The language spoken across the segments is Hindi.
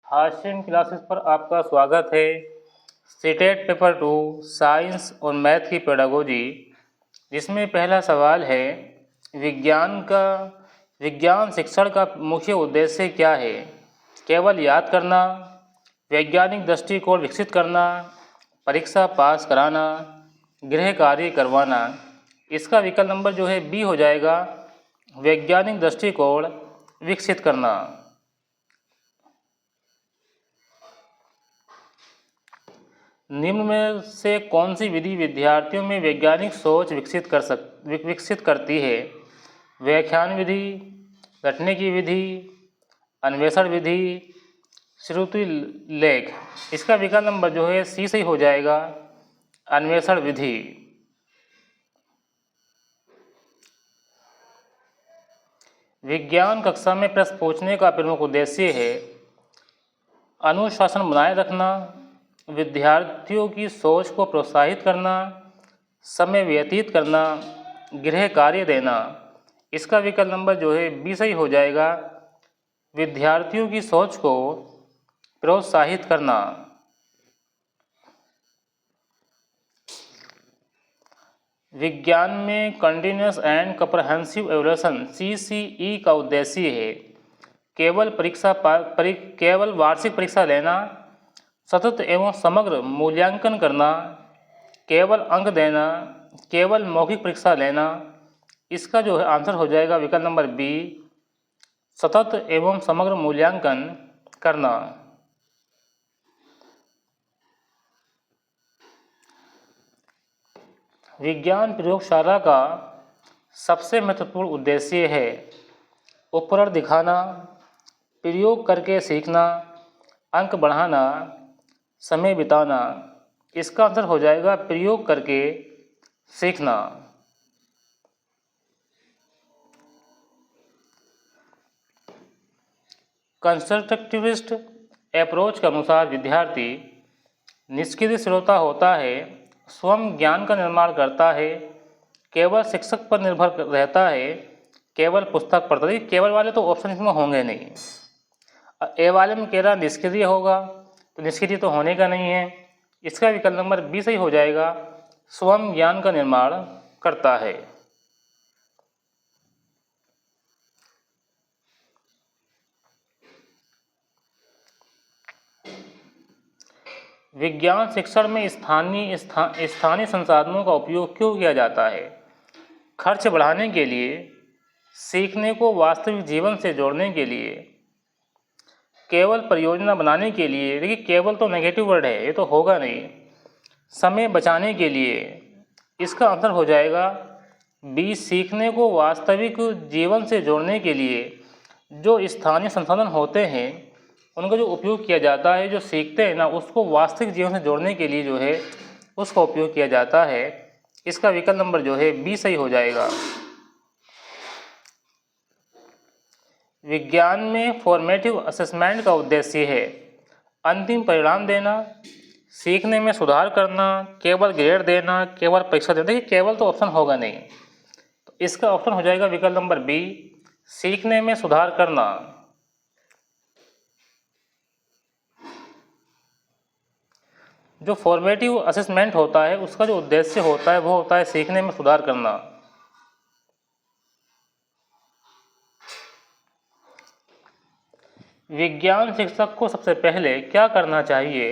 हाशिम क्लासेस पर आपका स्वागत है। सीटेट पेपर 2 साइंस और मैथ की पेडागोजी, जिसमें पहला सवाल है विज्ञान शिक्षण का मुख्य उद्देश्य क्या है? केवल याद करना, वैज्ञानिक दृष्टिकोण विकसित करना, परीक्षा पास कराना, गृह कार्य करवाना। इसका विकल्प नंबर जो है बी हो जाएगा, वैज्ञानिक दृष्टिकोण विकसित करना। निम्न में से कौन सी विधि विद्यार्थियों में वैज्ञानिक सोच विकसित करती है? व्याख्यान विधि, रटने की विधि, अन्वेषण विधि, श्रुति लेख। इसका विकल्प नंबर जो है सी सही हो जाएगा, अन्वेषण विधि। विज्ञान कक्षा में प्रश्न पूछने का प्रमुख उद्देश्य है अनुशासन बनाए रखना, विद्यार्थियों की सोच को प्रोत्साहित करना, समय व्यतीत करना, गृह कार्य देना। इसका विकल्प नंबर जो है बी सही हो जाएगा, विद्यार्थियों की सोच को प्रोत्साहित करना। विज्ञान में continuous and comprehensive evolution CCE का उद्देश्य है केवल वार्षिक परीक्षा लेना, सतत एवं समग्र मूल्यांकन करना, केवल अंक देना, केवल मौखिक परीक्षा लेना। इसका जो है आंसर हो जाएगा विकल्प नंबर बी, सतत एवं समग्र मूल्यांकन करना। विज्ञान प्रयोगशाला का सबसे महत्वपूर्ण उद्देश्य है उपकरण दिखाना, प्रयोग करके सीखना, अंक बढ़ाना, समय बिताना। इसका आंसर हो जाएगा प्रयोग करके सीखना। कंस्ट्रक्टिविस्ट अप्रोच के अनुसार विद्यार्थी निष्क्रिय श्रोता होता है, स्वयं ज्ञान का निर्माण करता है, केवल शिक्षक पर निर्भर रहता है, केवल पुस्तक पढ़ता है। केवल वाले तो ऑप्शन इसमें होंगे नहीं। ए वाले में कह रहा निष्क्रिय होगा, तो निष्क्रिय तो होने का नहीं है। इसका विकल्प नंबर बी सही हो जाएगा, स्वयं ज्ञान का निर्माण करता है। विज्ञान शिक्षण में स्थानीय संसाधनों का उपयोग क्यों किया जाता है? खर्च बढ़ाने के लिए, सीखने को वास्तविक जीवन से जोड़ने के लिए, केवल परियोजना बनाने के लिए। देखिए केवल तो नेगेटिव वर्ड है, ये तो होगा नहीं। समय बचाने के लिए। इसका आंसर हो जाएगा बी, सीखने को वास्तविक जीवन से जोड़ने के लिए जो स्थानीय संसाधन होते हैं उनका जो उपयोग किया जाता है, जो सीखते हैं ना उसको वास्तविक जीवन से जोड़ने के लिए जो है उसका उपयोग किया जाता है। इसका विकल्प नंबर जो है बी सही हो जाएगा। विज्ञान में फॉर्मेटिव असेसमेंट का उद्देश्य है अंतिम परिणाम देना, सीखने में सुधार करना, केवल ग्रेड देना, केवल परीक्षा देना। देखिए केवल तो ऑप्शन होगा नहीं, तो इसका ऑप्शन हो जाएगा विकल्प नंबर बी, सीखने में सुधार करना। जो फॉर्मेटिव असेसमेंट होता है उसका जो उद्देश्य होता है वो होता है सीखने में सुधार करना। विज्ञान शिक्षक को सबसे पहले क्या करना चाहिए?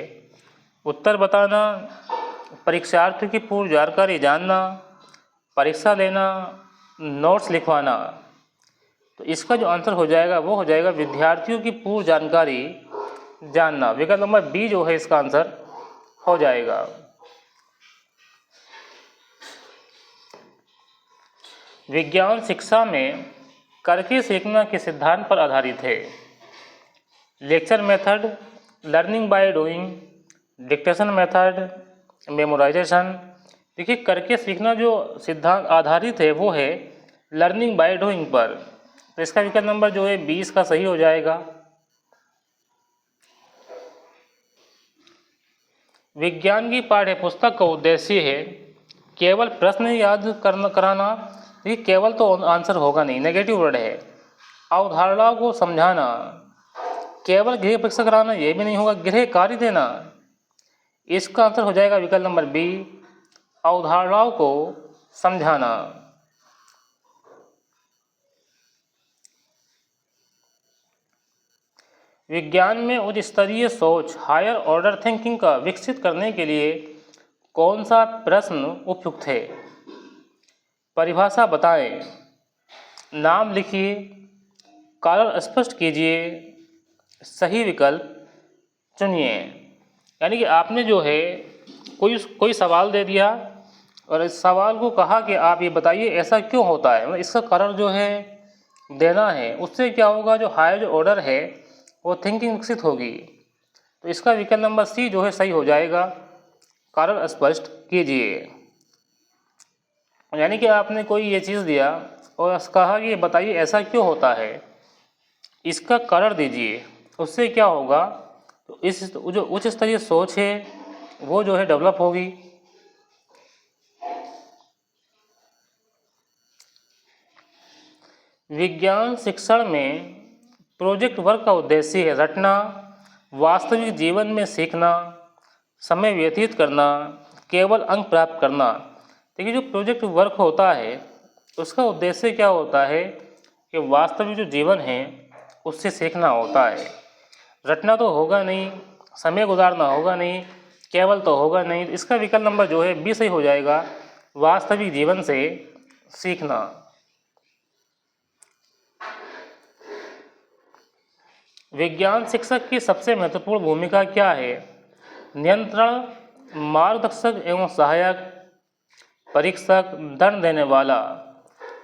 उत्तर बताना, परीक्षार्थी की पूर्ण जानकारी जानना, परीक्षा लेना, नोट्स लिखवाना। तो इसका जो आंसर हो जाएगा वो हो जाएगा विद्यार्थियों की पूर्ण जानकारी जानना। विकल्प नंबर बी जो है इसका आंसर हो जाएगा। विज्ञान शिक्षा में करके सीखना के सिद्धांत पर आधारित है lecture method, learning by doing, dictation method, memorisation. देखिए करके सीखना जो सिद्धांत आधारित है वो है लर्निंग बाय डूइंग पर, तो इसका विकल्प नंबर जो है 20 का सही हो जाएगा। विज्ञान की पाठ्य पुस्तक का उद्देश्य है केवल प्रश्न याद कराना। ये केवल तो आंसर होगा नहीं, नेगेटिव वर्ड है। अवधारणाओं को समझाना, केवल गृह परीक्षा कराना ये भी नहीं होगा, गृह कार्य देना। इसका आंसर हो जाएगा विकल्प नंबर बी, अवधारणाओं को समझाना। विज्ञान में उच्च स्तरीय सोच, हायर ऑर्डर थिंकिंग का विकसित करने के लिए कौन सा प्रश्न उपयुक्त है? परिभाषा बताएं, नाम लिखिए, कारण स्पष्ट कीजिए, सही विकल्प चुनिए। यानी कि आपने जो है कोई सवाल दे दिया और इस सवाल को कहा कि आप ये बताइए ऐसा क्यों होता है, मतलब इसका कारण जो है देना है। उससे क्या होगा, जो हायर जो ऑर्डर है वो थिंकिंग विकसित होगी। तो इसका विकल्प नंबर सी जो है सही हो जाएगा, कारण स्पष्ट कीजिए। यानी कि आपने कोई ये चीज़ दिया और कहा कि बताइए ऐसा क्यों होता है, इसका कारण दीजिए। उससे क्या होगा, तो इस जो उच्च स्तरीय सोच है वो जो है डेवलप होगी। विज्ञान शिक्षण में प्रोजेक्ट वर्क का उद्देश्य है रटना, वास्तविक जीवन में सीखना, समय व्यतीत करना, केवल अंक प्राप्त करना। देखिए जो प्रोजेक्ट वर्क होता है उसका उद्देश्य क्या होता है कि वास्तविक जो जीवन है उससे सीखना होता है। रटना तो होगा नहीं, समय गुजारना होगा नहीं, केवल तो होगा नहीं। इसका विकल्प नंबर जो है बी सही हो जाएगा, वास्तविक जीवन से सीखना। विज्ञान शिक्षक की सबसे महत्वपूर्ण भूमिका क्या है? नियंत्रण, मार्गदर्शक एवं सहायक, परीक्षक, दंड देने वाला।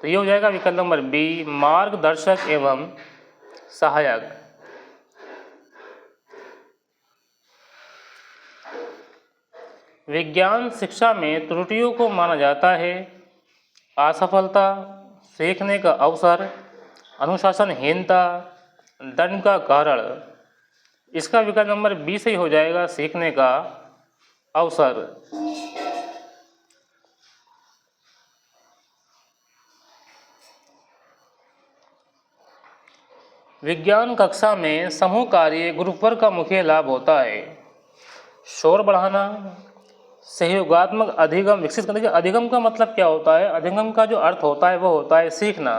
तो ये हो जाएगा विकल्प नंबर बी, मार्गदर्शक एवं सहायक। विज्ञान शिक्षा में त्रुटियों को माना जाता है असफलता, सीखने का अवसर, अनुशासनहीनता, दंड का कारण। इसका विकल्प नंबर बी सही हो जाएगा, सीखने का अवसर। विज्ञान कक्षा में समूह कार्य ग्रुप वर्क का मुख्य लाभ होता है शोर बढ़ाना, सहयोगात्मक अधिगम विकसित करने के। अधिगम का मतलब क्या होता है? अधिगम का जो अर्थ होता है वो होता है सीखना,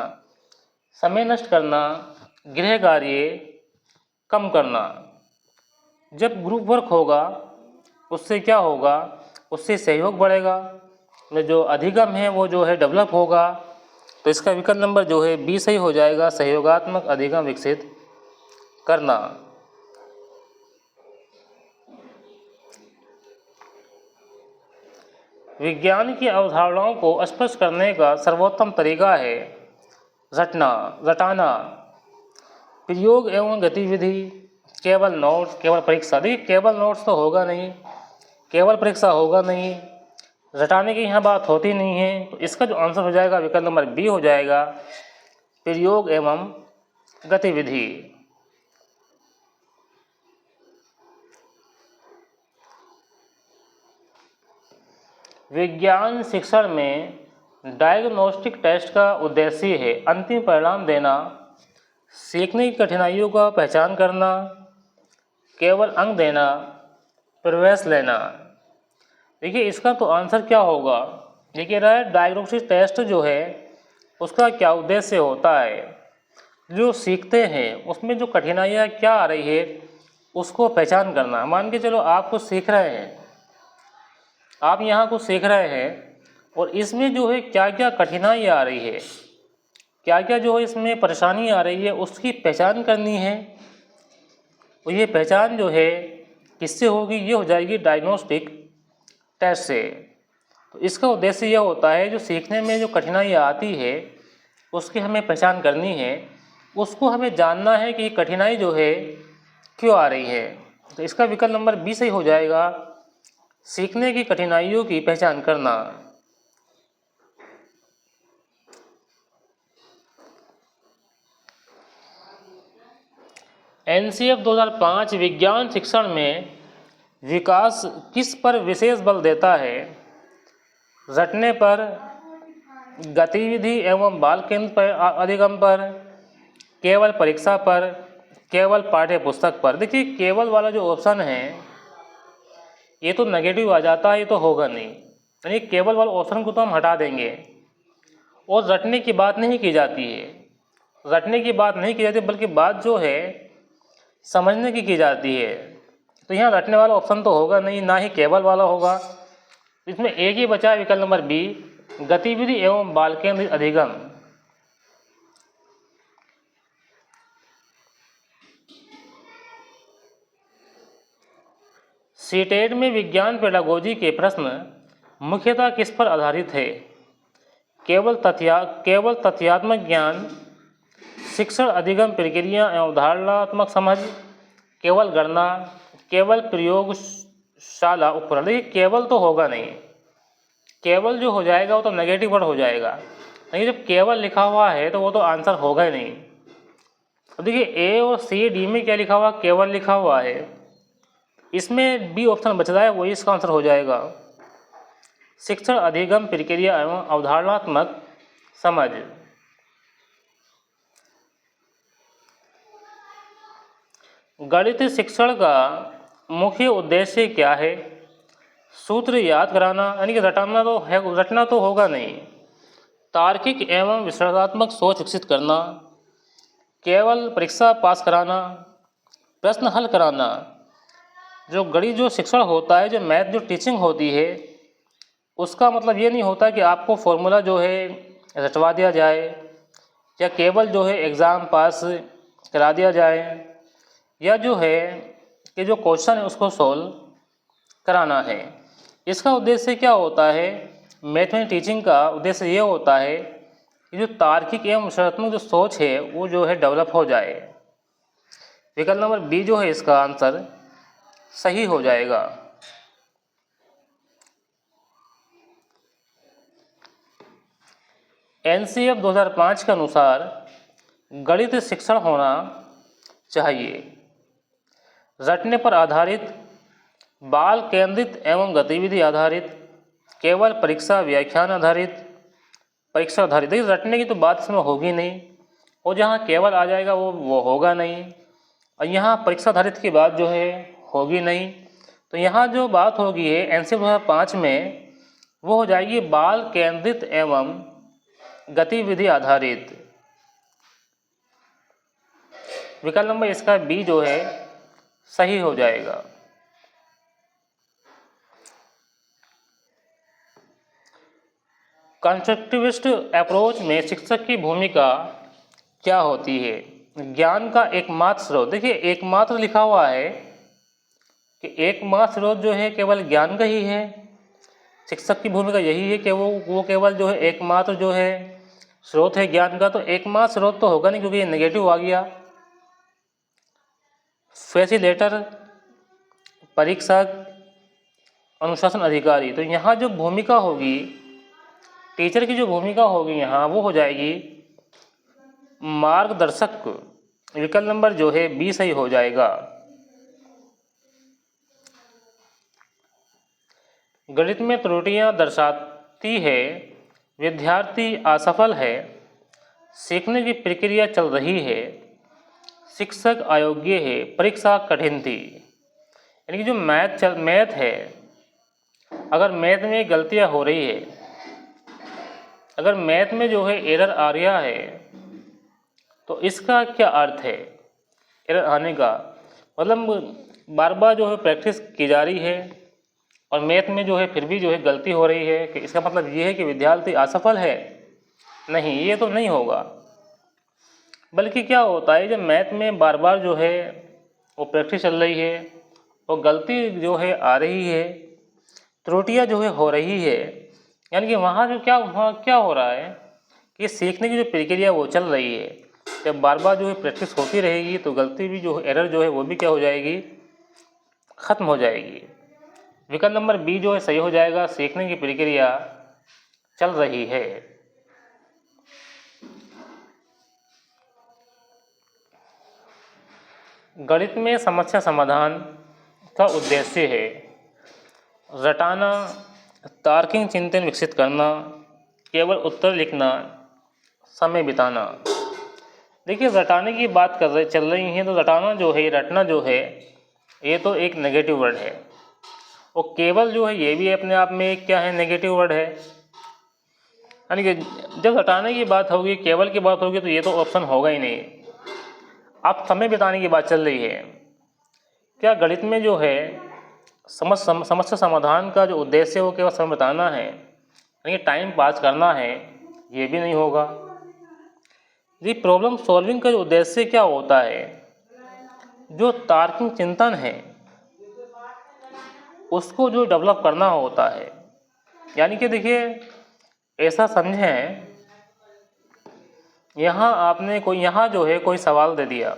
समय नष्ट करना, गृह कार्य कम करना। जब ग्रुप वर्क होगा उससे क्या होगा, उससे सहयोग बढ़ेगा, जो अधिगम है वो जो है डेवलप होगा। तो इसका विकल्प नंबर जो है बी सही हो जाएगा, सहयोगात्मक अधिगम विकसित करना। विज्ञान की अवधारणाओं को स्पष्ट करने का सर्वोत्तम तरीका है रटाना, प्रयोग एवं गतिविधि, केवल नोट्स, केवल परीक्षा। देखिए केवल नोट्स तो होगा नहीं, केवल परीक्षा होगा नहीं, रटाने की यहाँ बात होती नहीं है। तो इसका जो आंसर हो जाएगा विकल्प नंबर बी हो जाएगा, प्रयोग एवं गतिविधि। विज्ञान शिक्षण में डायग्नोस्टिक टेस्ट का उद्देश्य है अंतिम परिणाम देना, सीखने की कठिनाइयों का पहचान करना, केवल अंक देना, प्रवेश लेना। देखिए इसका तो आंसर क्या होगा, देखिए रहा है डायग्नोस्टिक टेस्ट जो है उसका क्या उद्देश्य होता है, जो सीखते हैं उसमें जो कठिनाइयाँ क्या आ रही है उसको पहचान करना। मान के चलो आप कुछ सीख रहे हैं, आप यहाँ कुछ सीख रहे हैं और इसमें जो है क्या क्या कठिनाई आ रही है, क्या क्या जो है इसमें परेशानी आ रही है, उसकी पहचान करनी है। और ये पहचान जो है किससे होगी, ये हो जाएगी डायग्नोस्टिक टेस्ट से। तो इसका उद्देश्य यह होता है जो सीखने में जो कठिनाई आती है उसकी हमें पहचान करनी है, उसको हमें जानना है कि कठिनाई जो है क्यों आ रही है। तो इसका विकल्प नंबर बी सही हो जाएगा, सीखने की कठिनाइयों की पहचान करना। एनसीएफ 2005 विज्ञान शिक्षण में विकास किस पर विशेष बल देता है? रटने पर, गतिविधि एवं बाल केंद्र पर अधिगम पर, केवल परीक्षा पर, केवल पाठ्य पुस्तक पर। देखिए केवल वाला जो ऑप्शन है ये तो नेगेटिव आ जाता है, ये तो होगा नहीं, यानी केवल वाला ऑप्शन को तो हम हटा देंगे। और रटने की बात नहीं की जाती है, रटने की बात नहीं की जाती, बल्कि बात जो है समझने की जाती है। तो यहाँ रटने वाला ऑप्शन तो होगा नहीं, ना ही केवल वाला होगा। इसमें एक ही बचा है विकल्प नंबर बी, गतिविधि एवं बाल केंद्रित अधिगम। सीटेट में विज्ञान पेडागोजी के प्रश्न मुख्यतः किस पर आधारित है? केवल तथ्यात्मक ज्ञान, शिक्षण अधिगम प्रक्रिया एवं धारणात्मक समझ, केवल गणना, केवल प्रयोगशाला उपकरण। देखिए केवल तो होगा नहीं, केवल जो हो जाएगा वो तो नेगेटिव वर्ड हो जाएगा, लेकिन जब केवल लिखा हुआ है तो वो तो आंसर होगा ही नहीं। अब देखिए ए और सी डी में क्या लिखा हुआ, केवल लिखा हुआ है, इसमें बी ऑप्शन बच रहा है, वही इसका आंसर हो जाएगा। शिक्षण अधिगम प्रक्रिया एवं अवधारणात्मक समझ। गणित शिक्षण का मुख्य उद्देश्य क्या है? सूत्र याद कराना, यानी कि रटाना तो है, रटना तो होगा नहीं। तार्किक एवं विश्लेषणात्मक सोच विकसित करना, केवल परीक्षा पास कराना, प्रश्न हल कराना। जो गणित जो शिक्षण होता है, जो मैथ जो टीचिंग होती है, उसका मतलब ये नहीं होता कि आपको फॉर्मूला जो है रटवा दिया जाए या केवल जो है एग्ज़ाम पास करा दिया जाए, या जो है कि जो क्वेश्चन है उसको सॉल्व कराना है। इसका उद्देश्य क्या होता है? मैथमेटिक्स टीचिंग का उद्देश्य ये होता है कि जो तार्किक एवं विश्लेषणात्मक जो सोच है वो जो है डेवलप हो जाए। विकल्प नंबर बी जो है इसका आंसर सही हो जाएगा। एनसीएफ 2005 के अनुसार गणित शिक्षण होना चाहिए रटने पर आधारित, बाल केंद्रित एवं गतिविधि आधारित, केवल परीक्षा व्याख्यान आधारित, परीक्षा आधारित। देखिए रटने की तो बात इसमें होगी नहीं, और जहाँ केवल आ जाएगा वो होगा नहीं, और यहाँ परीक्षा आधारित की बात जो है होगी नहीं। तो यहाँ जो बात होगी है एनसीएफ 2005 में, वो हो जाएगी बाल केंद्रित एवं गतिविधि आधारित। विकल्प नंबर इसका बी जो है सही हो जाएगा। कंस्ट्रक्टिविस्ट अप्रोच में शिक्षक की भूमिका क्या होती है? ज्ञान का एकमात्र स्रोत। देखिए एकमात्र लिखा हुआ है कि एकमात्र स्रोत जो है केवल ज्ञान का ही है। शिक्षक की भूमिका यही है कि वो केवल जो है एकमात्र जो है स्रोत है ज्ञान का, तो एकमात्र स्रोत तो होगा नहीं क्योंकि ये नेगेटिव आ गया। फैसिलिटेटर, परीक्षक, अनुशासन अधिकारी। तो यहाँ जो भूमिका होगी टीचर की, जो भूमिका होगी यहाँ वो हो जाएगी मार्गदर्शक। विकल्प नंबर जो है बी सही हो जाएगा। गणित में त्रुटियां दर्शाती है, विद्यार्थी असफल है, सीखने की प्रक्रिया चल रही है, शिक्षक अयोग्य है, परीक्षा कठिन थी। यानी कि जो मैथ है, अगर मैथ में गलतियां हो रही है, अगर मैथ में जो है एरर आ रहा है, तो इसका क्या अर्थ है? एरर आने का मतलब बार बार जो है प्रैक्टिस की जा रही है और मैथ में जो है फिर भी जो है गलती हो रही है, कि इसका मतलब ये है कि विद्यार्थी असफल है? नहीं, ये तो नहीं होगा। बल्कि क्या होता है, जब मैथ में बार बार जो है वो प्रैक्टिस चल रही है और गलती जो है आ रही है, त्रुटियां जो है हो रही है, यानी कि वहाँ जो क्या हो रहा है कि सीखने की जो प्रक्रिया वो चल रही है। जब बार बार जो है प्रैक्टिस होती रहेगी तो गलती भी जो एरर जो है वो भी क्या हो जाएगी, ख़त्म हो जाएगी। विकल्प नंबर बी जो है सही हो जाएगा, सीखने की प्रक्रिया चल रही है। गणित में समस्या समाधान का उद्देश्य है रटाना, तार्किक चिंतन विकसित करना, केवल उत्तर लिखना, समय बिताना। देखिए, रटाने की बात चल रही है, तो रटाना जो है, रटना जो है, ये तो एक नेगेटिव वर्ड है। और केवल जो है ये भी अपने आप में एक क्या है, नेगेटिव वर्ड है। यानी कि जब रटाने की बात होगी, केवल की बात होगी, तो ये तो ऑप्शन होगा ही नहीं। अब समय बिताने की बात चल रही है। क्या गणित में जो है समस्या समाधान का जो उद्देश्य है वो केवल समय बिताना है, यानी टाइम पास करना है, ये भी नहीं होगा। जी, प्रॉब्लम सॉल्विंग का जो उद्देश्य क्या होता है, जो तार्किक चिंतन है उसको जो डेवलप करना होता है। यानी कि देखिए, ऐसा समझें, यहाँ जो है कोई सवाल दे दिया,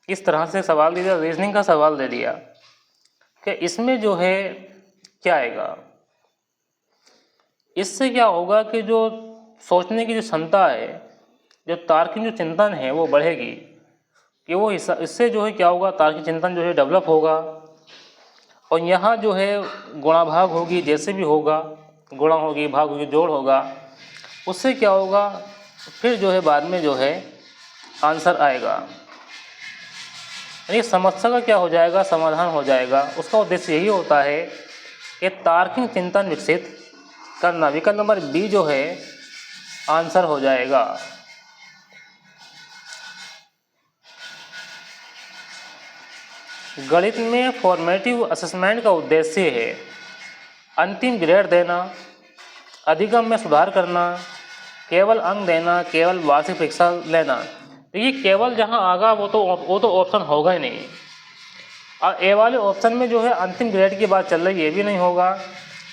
इस तरह से सवाल दे दिया, रीजनिंग का सवाल दे दिया कि इसमें जो है क्या आएगा। इससे क्या होगा कि जो सोचने की जो क्षमता है, जो तार्किक जो चिंतन है वो बढ़ेगी, कि वो इससे जो है क्या होगा, तार्किक चिंतन जो है डेवलप होगा। और यहाँ जो है गुणा भाग होगी, जैसे भी होगा, गुणा होगी, भाग होगी, जोड़ होगा, उससे क्या होगा, फिर जो है बाद में जो है आंसर आएगा, यानी समस्या का क्या हो जाएगा, समाधान हो जाएगा। उसका उद्देश्य यही होता है कि तार्किक चिंतन विकसित करना। विकल्प नंबर बी जो है आंसर हो जाएगा। गणित में फॉर्मेटिव असेसमेंट का उद्देश्य है अंतिम ग्रेड देना, अधिगम में सुधार करना, केवल अंक देना, केवल वार्षिक परीक्षा लेना। देखिए, केवल जहां आगा वो तो ऑप्शन होगा ही नहीं। और ए वाले ऑप्शन में जो है अंतिम ग्रेड की बात चल रही है, ये भी नहीं होगा।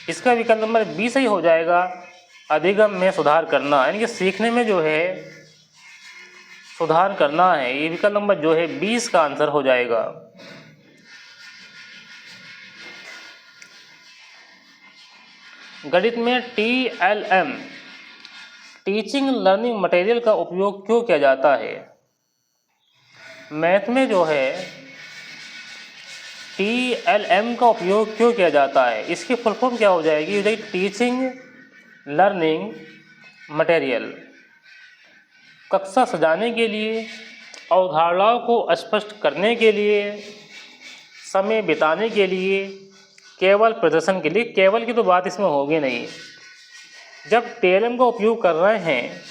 इसका विकल्प नंबर बी सही हो जाएगा, अधिगम में सुधार करना, यानी कि सीखने में जो है सुधार करना है। ये विकल्प नंबर जो है 20 का आंसर हो जाएगा। गणित में TLM टीचिंग लर्निंग मटेरियल का उपयोग क्यों किया जाता है। मैथ में जो है TLM का उपयोग क्यों किया जाता है, इसकी फुल फॉर्म क्या हो जाएगी, टीचिंग लर्निंग मटेरियल। कक्षा सजाने के लिए, अवधारणाओं को स्पष्ट करने के लिए, समय बिताने के लिए, केवल प्रदर्शन के लिए। केवल की तो बात इसमें होगी नहीं। जब TLM का उपयोग कर रहे हैं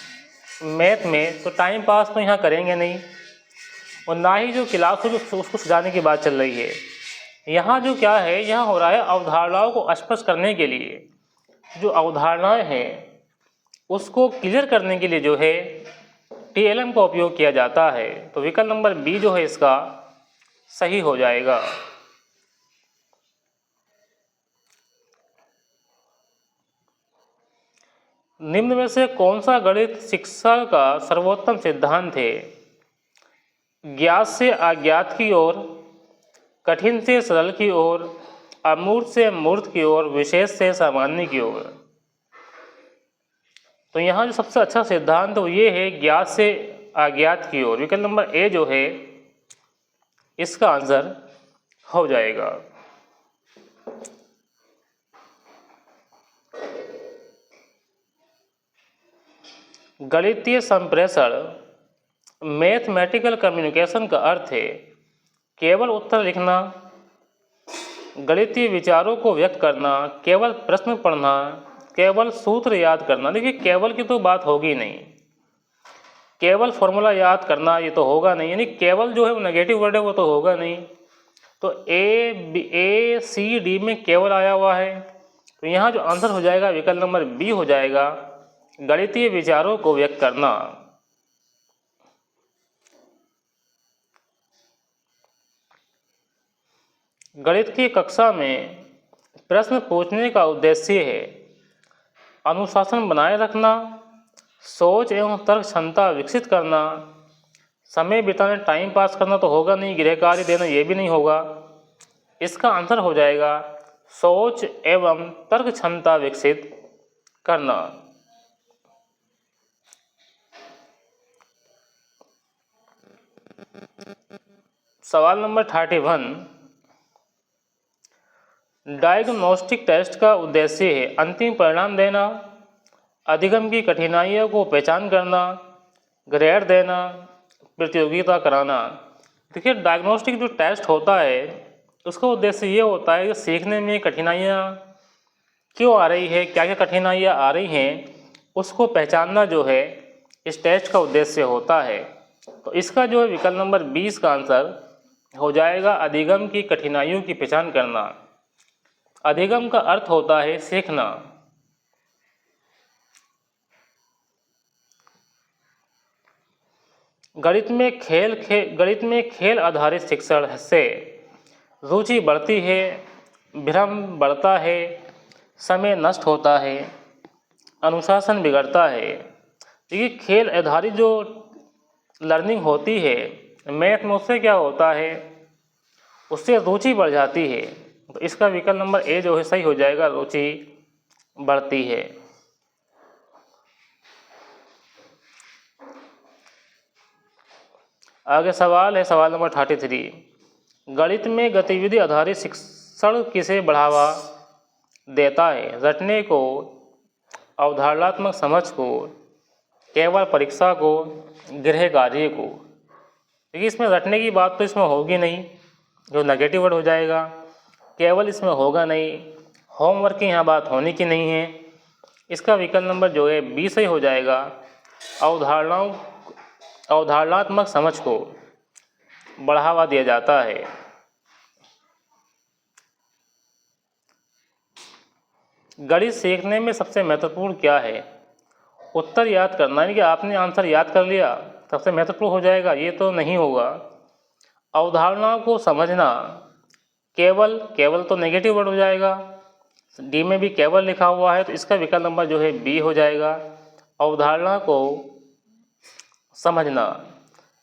मैथ में, तो टाइम पास तो यहाँ करेंगे नहीं, और ना ही जो क्लास हो जो उसको सजाने की बात चल रही है। यहाँ जो क्या है, यहाँ हो रहा है अवधारणाओं को स्पष्ट करने के लिए, जो अवधारणाएं हैं उसको क्लियर करने के लिए जो है TLM का उपयोग किया जाता है। तो विकल्प नंबर बी जो है इसका सही हो जाएगा। निम्न में से कौन सा गणित शिक्षा का सर्वोत्तम सिद्धांत है। ज्ञात से अज्ञात की ओर, कठिन से सरल की ओर, अमूर्त से मूर्त की ओर, विशेष से सामान्य की ओर। तो यहाँ जो सबसे अच्छा सिद्धांत वो ये है, ज्ञात से अज्ञात की ओर। विकल्प नंबर ए जो है इसका आंसर हो जाएगा। गणितीय संप्रेषण मैथमेटिकल कम्युनिकेशन का अर्थ है केवल उत्तर लिखना, गणितीय विचारों को व्यक्त करना, केवल प्रश्न पढ़ना, केवल सूत्र याद करना। देखिए, केवल की तो बात होगी नहीं, केवल फॉर्मूला याद करना ये तो होगा नहीं, यानी केवल जो है वो नेगेटिव वर्ड है, वो तो होगा नहीं। तो ए सी डी में केवल आया हुआ है, तो यहाँ जो आंसर हो जाएगा विकल्प नंबर बी हो जाएगा, गणितीय विचारों को व्यक्त करना। गणित की कक्षा में प्रश्न पूछने का उद्देश्य है अनुशासन बनाए रखना, सोच एवं तर्क क्षमता विकसित करना, समय बिताने टाइम पास करना तो होगा नहीं, गृह कार्य देना ये भी नहीं होगा। इसका आंसर हो जाएगा सोच एवं तर्क क्षमता विकसित करना। सवाल नंबर 31, डायग्नोस्टिक टेस्ट का उद्देश्य है अंतिम परिणाम देना, अधिगम की कठिनाइयों को पहचान करना, ग्रेड देना, प्रतियोगिता कराना। देखिए डायग्नोस्टिक जो टेस्ट होता है उसका उद्देश्य ये होता है कि सीखने में कठिनाइयाँ क्यों आ रही है, क्या क्या कठिनाइयाँ आ रही हैं, उसको पहचानना जो है इस टेस्ट का उद्देश्य होता है। तो इसका जो है विकल्प नंबर 20 का आंसर हो जाएगा अधिगम की कठिनाइयों की पहचान करना। अधिगम का अर्थ होता है सीखना। गणित में खेल आधारित शिक्षण से रुचि बढ़ती है, भ्रम बढ़ता है, समय नष्ट होता है, अनुशासन बिगड़ता है। देखिए खेल आधारित जो लर्निंग होती है मैथ में, उससे क्या होता है, उससे रुचि बढ़ जाती है। तो इसका विकल्प नंबर ए जो है सही हो जाएगा, रुचि बढ़ती है। आगे सवाल है, सवाल नंबर 33। गणित में गतिविधि आधारित शिक्षण किसे बढ़ावा देता है? रटने को, अवधारणात्मक समझ को, केवल परीक्षा को, गृह कार्य को। देखिए इसमें रटने की बात तो इसमें होगी नहीं, जो नेगेटिव वर्ड हो जाएगा। केवल इसमें होगा नहीं, होमवर्क की यहाँ बात होने की नहीं है। इसका विकल्प नंबर जो है 20 ही हो जाएगा। अवधारणात्मक समझ को बढ़ावा दिया जाता है। गणित सीखने में सबसे महत्वपूर्ण क्या है? उत्तर याद करना, यानी कि आपने आंसर याद कर लिया सबसे महत्वपूर्ण हो जाएगा, ये तो नहीं होगा। अवधारणाओं को समझना, केवल तो नेगेटिव वर्ड हो जाएगा। डी में भी केवल लिखा हुआ है, तो इसका विकल्प नंबर जो है बी हो जाएगा, अवधारणा को समझना।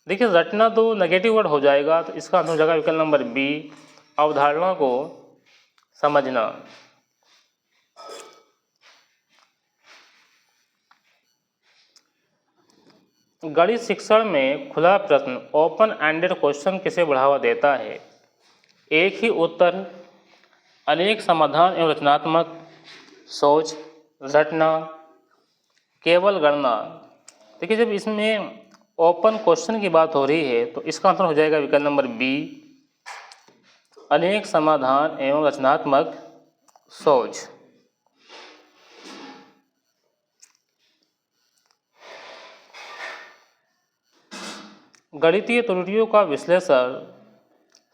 देखिए रटना तो नेगेटिव वर्ड हो जाएगा, तो इसका आंसर हो जाएगा विकल्प नंबर बी, अवधारणा को समझना। गणित शिक्षण में खुला प्रश्न, ओपन एंडेड क्वेश्चन किसे बढ़ावा देता है? एक ही उत्तर, अनेक समाधान एवं रचनात्मक सोच, रटना, केवल गणना। देखिए जब इसमें ओपन क्वेश्चन की बात हो रही है तो इसका आंसर हो जाएगा विकल्प नंबर बी, अनेक समाधान एवं रचनात्मक सोच। गणितीय त्रुटियों का विश्लेषण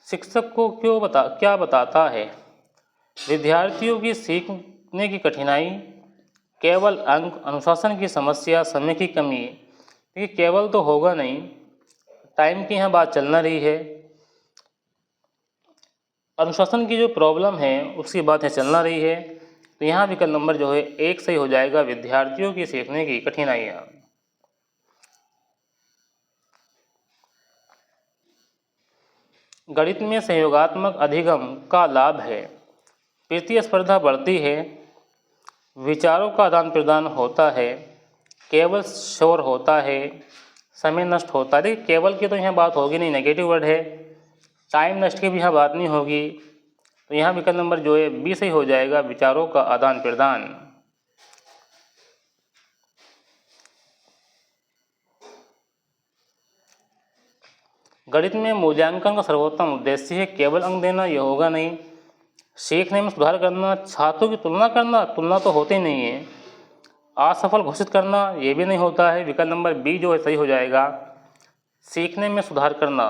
शिक्षक को क्या बताता है? विद्यार्थियों की सीखने की कठिनाई, केवल अंक, अनुशासन की समस्या, समय की कमी। देखिए केवल तो होगा नहीं, टाइम की यहाँ बात चल रही है, अनुशासन की जो प्रॉब्लम है उसकी बात है चलना रही है। तो यहाँ विकल्प नंबर जो है एक सही हो जाएगा, विद्यार्थियों की सीखने की कठिनाइयाँ। गणित में सहयोगात्मक अधिगम का लाभ है, प्रतिस्पर्धा बढ़ती है, विचारों का आदान प्रदान होता है, केवल शोर होता है, समय नष्ट होता है। देखिए केवल की तो यहाँ बात होगी नहीं, नेगेटिव वर्ड है। टाइम नष्ट की भी यहाँ बात नहीं होगी, तो यहाँ विकल्प नंबर जो है बी सही हो जाएगा, विचारों का आदान प्रदान। गणित में मूल्यांकन का सर्वोत्तम उद्देश्य है केवल अंक देना, यह होगा नहीं। सीखने में सुधार करना, छात्रों की तुलना करना, तुलना तो होती नहीं है। असफल घोषित करना, यह भी नहीं होता है। विकल्प नंबर बी जो है सही हो जाएगा, सीखने में सुधार करना।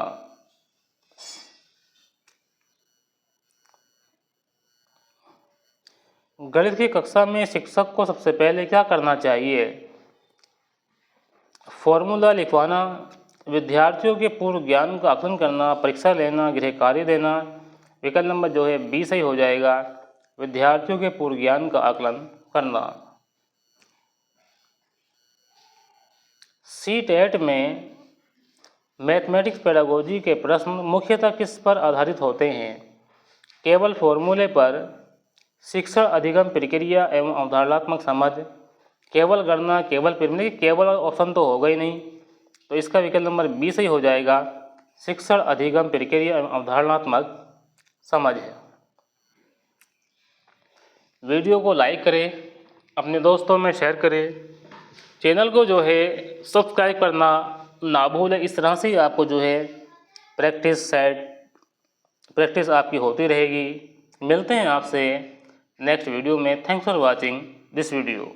गणित की कक्षा में शिक्षक को सबसे पहले क्या करना चाहिए? फॉर्मूला लिखवाना, विद्यार्थियों के पूर्व ज्ञान का आकलन करना, परीक्षा लेना, गृह कार्य देना। विकल्प नंबर जो है बी सही हो जाएगा, विद्यार्थियों के पूर्व ज्ञान का आकलन करना। CTET में मैथमेटिक्स पेडागोजी के प्रश्न मुख्यतः किस पर आधारित होते हैं? केवल फॉर्मूले पर, शिक्षण अधिगम प्रक्रिया एवं अवधारणात्मक समझ, केवल गणना, केवल प्रमेय। केवल ऑप्शन तो होगा ही नहीं, तो इसका विकल्प नंबर बी सही हो जाएगा, शिक्षण अधिगम प्रक्रिया एवं अवधारणात्मक समझ है। वीडियो को लाइक करें, अपने दोस्तों में शेयर करें, चैनल को जो है सब्सक्राइब करना ना भूलें। इस तरह से आपको जो है प्रैक्टिस आपकी होती रहेगी। मिलते हैं आपसे नेक्स्ट वीडियो में। Thanks for watching this video.